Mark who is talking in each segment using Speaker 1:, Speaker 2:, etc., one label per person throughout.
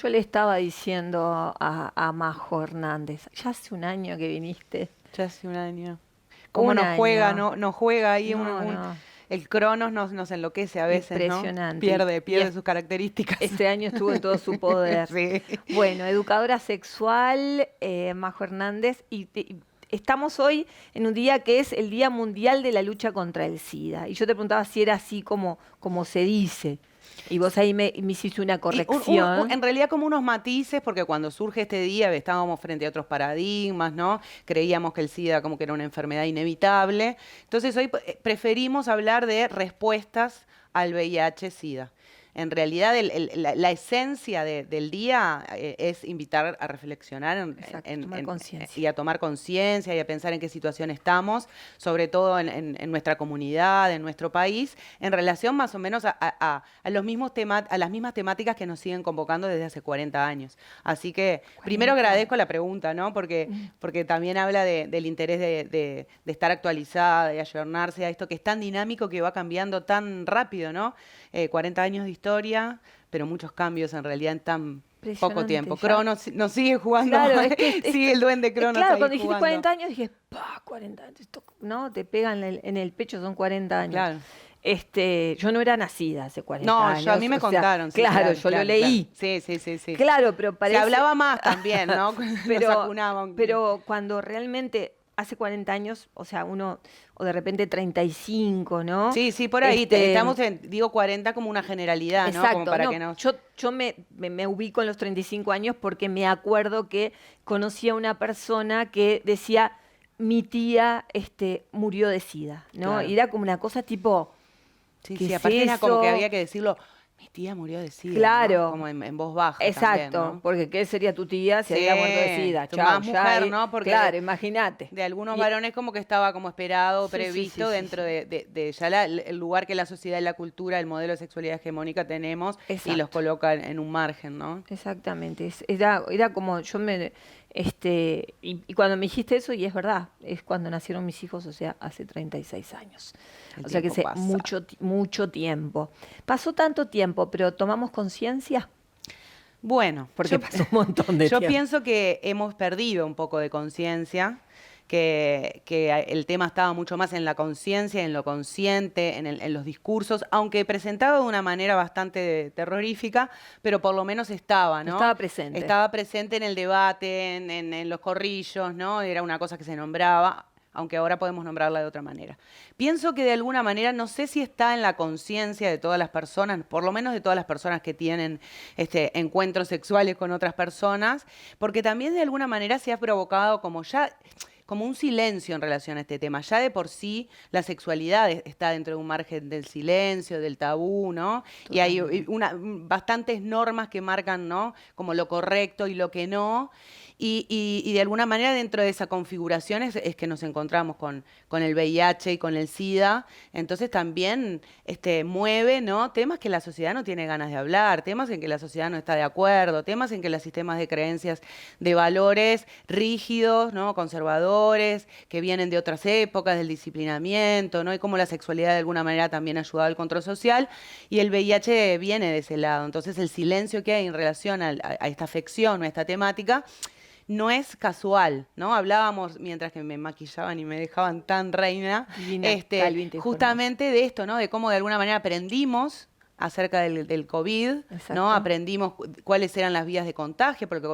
Speaker 1: Yo le estaba diciendo a Majo Hernández, ya hace un año que viniste.
Speaker 2: Ya hace un año. Cómo
Speaker 1: Un
Speaker 2: nos juega,
Speaker 1: año.
Speaker 2: ¿no? Nos juega ahí
Speaker 1: No, no,
Speaker 2: el Cronos nos enloquece a veces, ¿no?
Speaker 1: impresionante.
Speaker 2: Pierde sus características.
Speaker 1: Este año estuvo en todo su poder.
Speaker 2: Sí.
Speaker 1: Bueno, educadora sexual, Majo Hernández, y estamos hoy en un día que es el Día Mundial de la Lucha contra el SIDA. Y yo te preguntaba si era así como se dice. Y vos ahí me hiciste una
Speaker 2: Y
Speaker 1: corrección.
Speaker 2: en realidad como unos matices, porque cuando surge este día estábamos frente a otros paradigmas, ¿no? Creíamos que el SIDA como que era una enfermedad inevitable. Entonces hoy preferimos hablar de respuestas al VIH-SIDA. En realidad la esencia del día es invitar a reflexionar
Speaker 1: Exacto, tomar conciencia.
Speaker 2: y a tomar conciencia y a pensar en qué situación estamos, sobre todo en nuestra comunidad, en nuestro país, en relación más o menos a los mismos a las mismas temáticas que nos siguen convocando desde hace 40 años. Así que primero
Speaker 1: 40.
Speaker 2: agradezco la pregunta, ¿no? Porque también habla del interés de estar actualizada, de ayornarse a esto que es tan dinámico, que va cambiando tan rápido, ¿no? 40 años de historia, pero muchos cambios en realidad en tan poco tiempo.
Speaker 1: Ya.
Speaker 2: Cronos nos sigue jugando,
Speaker 1: Claro,
Speaker 2: sigue el duende Cronos
Speaker 1: claro,
Speaker 2: ahí
Speaker 1: cuando dijiste
Speaker 2: jugando.
Speaker 1: 40 años dije, ¡pah! 40 años, ¿no? Te pegan en el pecho, son 40 años.
Speaker 2: Claro.
Speaker 1: Yo no era nacida hace 40
Speaker 2: No,
Speaker 1: años.
Speaker 2: a mí me
Speaker 1: o sea,
Speaker 2: contaron. Sí,
Speaker 1: claro, yo lo leí.
Speaker 2: Claro. Sí.
Speaker 1: Claro, pero
Speaker 2: Se
Speaker 1: parece...
Speaker 2: hablaba más también, ¿no? Nos
Speaker 1: pero,
Speaker 2: acunaban.
Speaker 1: pero cuando realmente hace 40 años, o sea, uno, o de repente 35, ¿no?
Speaker 2: Sí, por ahí. Estamos digo 40 como una generalidad, ¿no?
Speaker 1: Exacto,
Speaker 2: Como para
Speaker 1: no,
Speaker 2: que nos...
Speaker 1: yo me ubico en los 35 años porque me acuerdo que conocí a una persona que decía, mi tía murió de SIDA, ¿no?
Speaker 2: Claro.
Speaker 1: Y era como una cosa tipo, ¿qué
Speaker 2: Sí,
Speaker 1: es
Speaker 2: aparte era como que
Speaker 1: eso?
Speaker 2: había que decirlo, mi tía murió de SIDA,
Speaker 1: Claro.
Speaker 2: ¿no? Como en voz baja
Speaker 1: Exacto,
Speaker 2: también, ¿no?
Speaker 1: porque ¿qué sería tu tía si
Speaker 2: Sí,
Speaker 1: había muerto de SIDA?
Speaker 2: tu
Speaker 1: Chau,
Speaker 2: más
Speaker 1: ya
Speaker 2: mujer,
Speaker 1: ahí-
Speaker 2: ¿no? Porque
Speaker 1: claro, imagínate.
Speaker 2: de algunos
Speaker 1: Y-
Speaker 2: varones como que estaba como esperado,
Speaker 1: Sí, sí,
Speaker 2: previsto
Speaker 1: sí, sí,
Speaker 2: dentro
Speaker 1: sí.
Speaker 2: de ya el lugar que la sociedad y la cultura, el modelo de sexualidad hegemónica tenemos y los
Speaker 1: Exacto.
Speaker 2: coloca en un margen, ¿no?
Speaker 1: Exactamente, era como y cuando me dijiste eso, y es verdad, es cuando nacieron mis hijos, o sea, hace 36 años.
Speaker 2: El
Speaker 1: O sea que
Speaker 2: tiempo
Speaker 1: hace
Speaker 2: pasa.
Speaker 1: mucho tiempo. Pasó tanto tiempo, pero ¿tomamos conciencia?
Speaker 2: Bueno,
Speaker 1: Porque pasó un montón de
Speaker 2: yo
Speaker 1: tiempo.
Speaker 2: pienso que hemos perdido un poco de conciencia, que el tema estaba mucho más en la conciencia, en lo consciente, en los discursos, aunque presentado de una manera bastante terrorífica, pero por lo menos estaba, ¿no?
Speaker 1: Estaba presente.
Speaker 2: Estaba presente en el debate, en los corrillos, ¿no? Era una cosa que se nombraba, aunque ahora podemos nombrarla de otra manera. Pienso que de alguna manera, no sé si está en la conciencia de todas las personas, por lo menos de todas las personas que tienen encuentros sexuales con otras personas, porque también de alguna manera se ha provocado como un silencio en relación a este tema. Ya de por sí la sexualidad está dentro de un margen del silencio, del tabú, ¿no? Y hay bastantes normas que marcan, ¿no? Como lo correcto y lo que no. Y de alguna manera dentro de esa configuración es que nos encontramos con el VIH y con el SIDA. Entonces también mueve, ¿no? Temas que la sociedad no tiene ganas de hablar, temas en que la sociedad no está de acuerdo, temas en que los sistemas de creencias, de valores rígidos, ¿no? Conservadores, que vienen de otras épocas, del disciplinamiento, ¿no? Y cómo la sexualidad de alguna manera también ha ayudado al control social. Y el VIH viene de ese lado. Entonces el silencio que hay en relación a esta afección, a esta temática, no es casual, ¿no? Hablábamos mientras que me maquillaban y me dejaban tan reina,
Speaker 1: Divina, Calvin te dijo
Speaker 2: justamente de esto, ¿no? De cómo de alguna manera aprendimos acerca del COVID,
Speaker 1: Exacto.
Speaker 2: ¿no? Aprendimos cuáles eran las vías de contagio, porque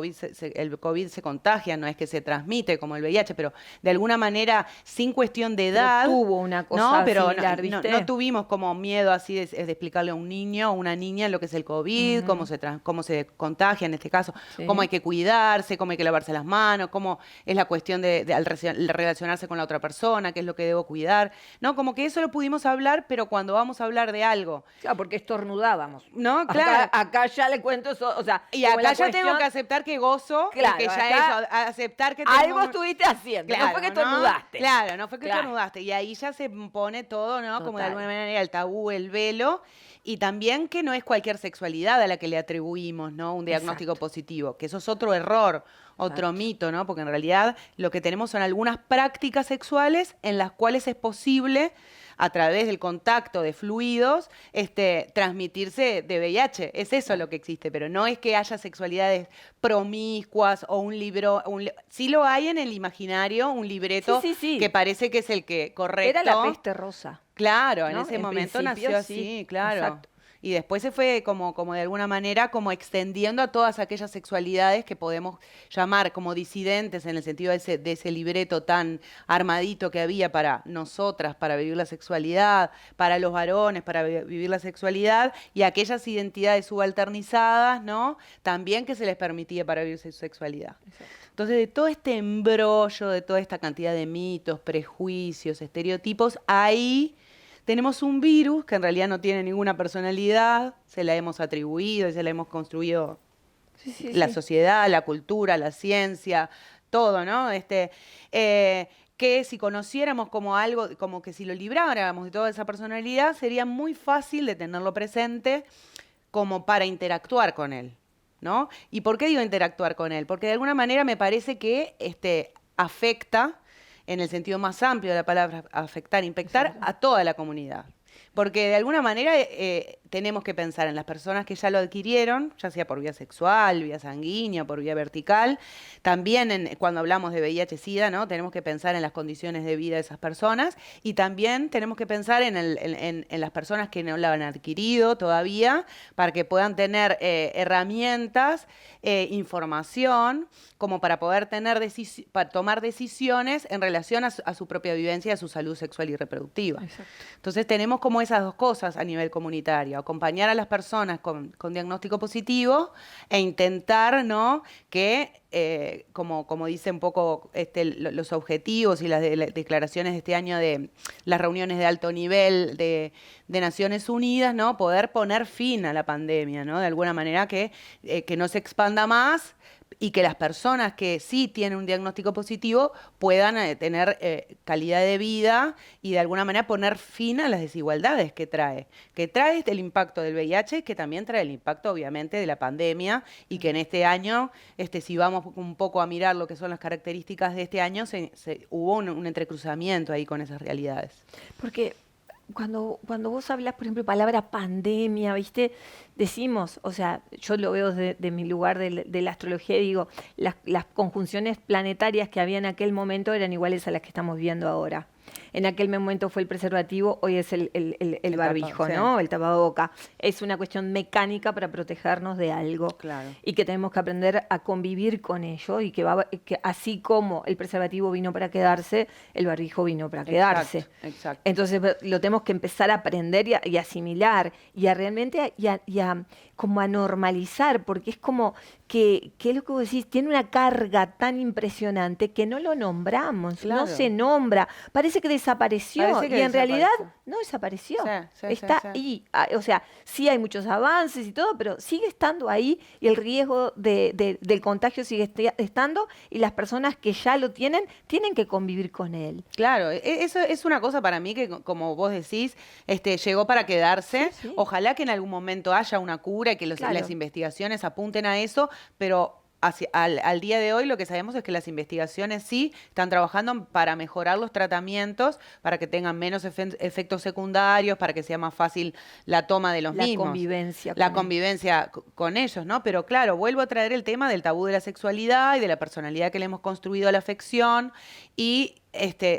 Speaker 2: el COVID se contagia, no es que se transmite como el VIH, pero de alguna manera, sin cuestión de edad.
Speaker 1: Pero tuvo una cosa
Speaker 2: ¿no? Pero
Speaker 1: similar, ¿viste?
Speaker 2: no tuvimos como miedo así de explicarle a un niño o una niña lo que es el COVID, cómo se contagia en este caso,
Speaker 1: Sí.
Speaker 2: cómo hay que cuidarse, cómo hay que lavarse las manos, cómo es la cuestión al relacionarse con la otra persona, qué es lo que debo cuidar, ¿no? Como que eso lo pudimos hablar, pero cuando vamos a hablar de algo,
Speaker 1: Claro, porque estornudábamos.
Speaker 2: ¿no? Claro.
Speaker 1: Acá ya le cuento eso, o sea,
Speaker 2: Y
Speaker 1: como
Speaker 2: acá
Speaker 1: la
Speaker 2: ya tengo
Speaker 1: cuestión-
Speaker 2: que aceptar que gozo, y
Speaker 1: Claro,
Speaker 2: que ya
Speaker 1: acá
Speaker 2: eso, aceptar que tengo
Speaker 1: algo estuviste haciendo, no fue que estornudaste.
Speaker 2: Claro, no fue que
Speaker 1: Claro.
Speaker 2: estornudaste. Y ahí ya se pone todo, ¿no? Como de
Speaker 1: Total.
Speaker 2: alguna manera el tabú, el velo. Y también que no es cualquier sexualidad a la que le atribuimos, ¿no? Un diagnóstico
Speaker 1: Exacto.
Speaker 2: positivo. Que eso es otro error, otro
Speaker 1: Exacto.
Speaker 2: mito, ¿no? Porque en realidad lo que tenemos son algunas prácticas sexuales en las cuales es posible a través del contacto de fluidos, transmitirse de VIH. Es eso lo que existe, pero no es que haya sexualidades promiscuas o un libro. Sí lo hay en el imaginario, un libreto que parece que es el que correcto.
Speaker 1: Era la peste rosa.
Speaker 2: Claro, en
Speaker 1: ¿no?
Speaker 2: ese
Speaker 1: En
Speaker 2: momento
Speaker 1: principio,
Speaker 2: nació así,
Speaker 1: sí,
Speaker 2: claro.
Speaker 1: exacto.
Speaker 2: Y después se fue como de alguna manera como extendiendo a todas aquellas sexualidades que podemos llamar como disidentes en el sentido de ese libreto tan armadito que había para nosotras, para vivir la sexualidad, para los varones, para vivir la sexualidad, y aquellas identidades subalternizadas, ¿no? También que se les permitía para vivir su sexualidad. Exacto. Entonces, de todo este embrollo, de toda esta cantidad de mitos, prejuicios, estereotipos, ahí tenemos un virus que en realidad no tiene ninguna personalidad, se la hemos atribuido y se la hemos construido la sociedad, la cultura, la ciencia, todo, ¿no? Que si conociéramos como algo, como que si lo libráramos de toda esa personalidad, sería muy fácil de tenerlo presente como para interactuar con él, ¿no? ¿Y por qué digo interactuar con él? Porque de alguna manera me parece que afecta, en el sentido más amplio de la palabra afectar, impactar a toda la comunidad. Porque de alguna manera tenemos que pensar en las personas que ya lo adquirieron, ya sea por vía sexual, vía sanguínea, por vía vertical. También cuando hablamos de VIH-Sida, ¿no? Tenemos que pensar en las condiciones de vida de esas personas, y también tenemos que pensar en las personas que no la han adquirido todavía, para que puedan tener herramientas, información, como para poder para tomar decisiones en relación a su propia vivencia y a su salud sexual y reproductiva. Exacto. Entonces tenemos como esas dos cosas a nivel comunitario: acompañar a las personas con diagnóstico positivo e intentar, ¿no?, que, como dice un poco los objetivos y las declaraciones de este año de las reuniones de alto nivel de Naciones Unidas, ¿no?, poder poner fin a la pandemia, ¿no?, de alguna manera que no se expanda más, y que las personas que sí tienen un diagnóstico positivo puedan tener calidad de vida y de alguna manera poner fin a las desigualdades que trae el impacto del VIH, que también trae el impacto obviamente de la pandemia, y que en este año, si vamos un poco a mirar lo que son las características de este año, hubo un entrecruzamiento ahí con esas realidades.
Speaker 1: Porque cuando vos hablas, por ejemplo, palabra pandemia, ¿viste? Decimos, o sea, yo lo veo de mi lugar de la astrología y digo, las conjunciones planetarias que había en aquel momento eran iguales a las que estamos viendo ahora. En aquel momento fue el preservativo, hoy es el barbijo, ¿no? El tapaboca. Es una cuestión mecánica para protegernos de algo. Claro. Y que tenemos que aprender a convivir con ello, y que así como el preservativo vino para quedarse, el barbijo vino para quedarse.
Speaker 2: Exacto.
Speaker 1: Entonces lo tenemos que empezar a aprender y asimilar, y a realmente como a normalizar, porque es como que es lo que vos decís, tiene una carga tan impresionante que no lo nombramos, claro. No se nombra, parece que desapareció, y en realidad no desapareció, está ahí, o sea, sí hay muchos avances y todo, pero sigue estando ahí, y el riesgo del contagio sigue estando, y las personas que ya lo tienen que convivir con él.
Speaker 2: Claro, eso es una cosa para mí que, como vos decís, llegó para quedarse. Sí. Ojalá que en algún momento haya una cura y que las investigaciones apunten a eso, pero al día de hoy lo que sabemos es que las investigaciones sí están trabajando para mejorar los tratamientos, para que tengan menos efectos secundarios, para que sea más fácil la toma de los mismos. La convivencia con ellos, ¿no? Pero claro, vuelvo a traer el tema del tabú de la sexualidad y de la personalidad que le hemos construido a la afección, y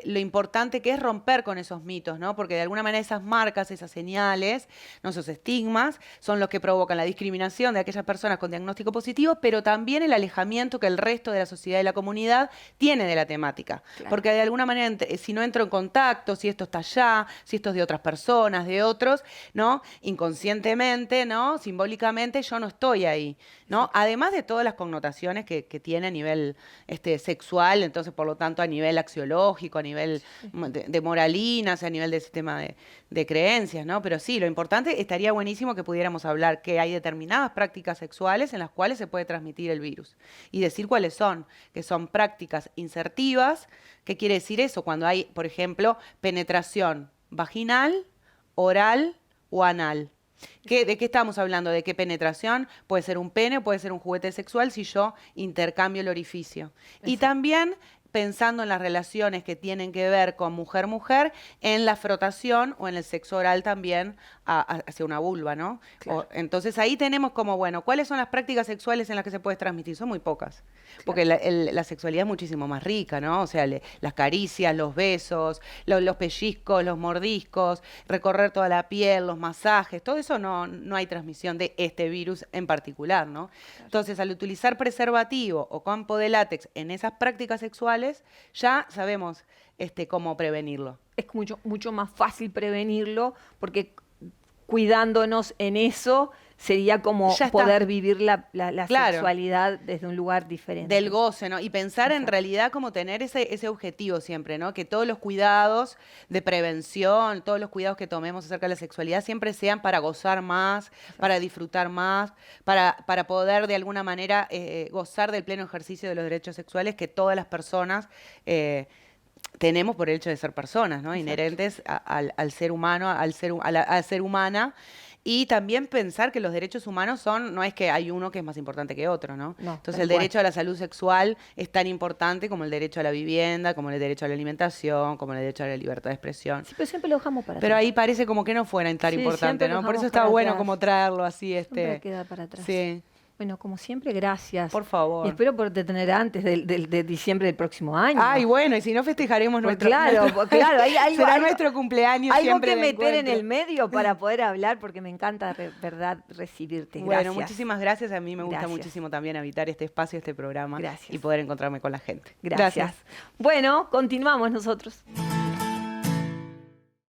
Speaker 2: lo importante que es romper con esos mitos, ¿no? Porque de alguna manera esas marcas, esas señales, ¿no?, esos estigmas, son los que provocan la discriminación de aquellas personas con diagnóstico positivo, pero también el alejamiento que el resto de la sociedad y la comunidad tiene de la temática. Claro. Porque de alguna manera, si no entro en contacto, si esto está allá, si esto es de otras personas, de otros, ¿no?, inconscientemente, ¿no?, simbólicamente, yo no estoy ahí, ¿no? Sí. Además de todas las connotaciones que tiene a nivel sexual, entonces, por lo tanto, a nivel axiológico, a nivel de moralinas, a nivel de sistema de creencias, ¿no? Pero sí, lo importante, estaría buenísimo que pudiéramos hablar que hay determinadas prácticas sexuales en las cuales se puede transmitir el virus, y decir cuáles son, que son prácticas insertivas. ¿Qué quiere decir eso? Cuando hay, por ejemplo, penetración vaginal, oral o anal. ¿De qué estamos hablando? ¿De qué penetración? Puede ser un pene, puede ser un juguete sexual si yo intercambio el orificio. Exacto. Y también pensando en las relaciones que tienen que ver con mujer-mujer, en la frotación o en el sexo oral también hacia una vulva, ¿no?
Speaker 1: Claro.
Speaker 2: Entonces ahí tenemos como, bueno, ¿cuáles son las prácticas sexuales en las que se puede transmitir? Son muy pocas, porque la sexualidad es muchísimo más rica, ¿no? O sea, las caricias, los besos, los pellizcos, los mordiscos, recorrer toda la piel, los masajes, todo eso no hay transmisión de este virus en particular, ¿no? Claro. Entonces, al utilizar preservativo o campo de látex en esas prácticas sexuales, ya sabemos cómo prevenirlo.
Speaker 1: Es mucho más fácil prevenirlo porque cuidándonos en eso sería como poder vivir la claro. sexualidad desde un lugar diferente.
Speaker 2: Del goce, ¿no? Y pensar en realidad como tener ese objetivo siempre, ¿no? Que todos los cuidados de prevención, todos los cuidados que tomemos acerca de la sexualidad siempre sean para gozar más, para disfrutar más, para poder de alguna manera gozar del pleno ejercicio de los derechos sexuales que todas las personas tenemos por el hecho de ser personas, ¿no? Inherentes al ser humano, al ser humana. Y también pensar que los derechos humanos no es que hay uno que es más importante que otro, ¿no? Entonces el derecho a la salud sexual es tan importante como el derecho a la vivienda, como el derecho a la alimentación, como el derecho a la libertad de expresión.
Speaker 1: Sí, pero siempre lo dejamos para atrás.
Speaker 2: Pero ahí parece como que no fuera tan importante, ¿no? Por eso está bueno como traerlo así.
Speaker 1: Siempre queda para atrás.
Speaker 2: Sí.
Speaker 1: Bueno, como siempre, gracias.
Speaker 2: Por favor.
Speaker 1: Y espero poderte tener antes de diciembre del próximo año.
Speaker 2: Ay, bueno, y si no festejaremos nuestro...
Speaker 1: Claro,
Speaker 2: será nuestro cumpleaños siempre
Speaker 1: algo que meter en el medio para poder hablar, porque me encanta, verdad, recibirte. Gracias.
Speaker 2: Bueno, muchísimas gracias. A mí me gusta muchísimo también habitar este espacio, este programa.
Speaker 1: Gracias.
Speaker 2: Y poder encontrarme con la gente.
Speaker 1: Gracias. Bueno, continuamos nosotros.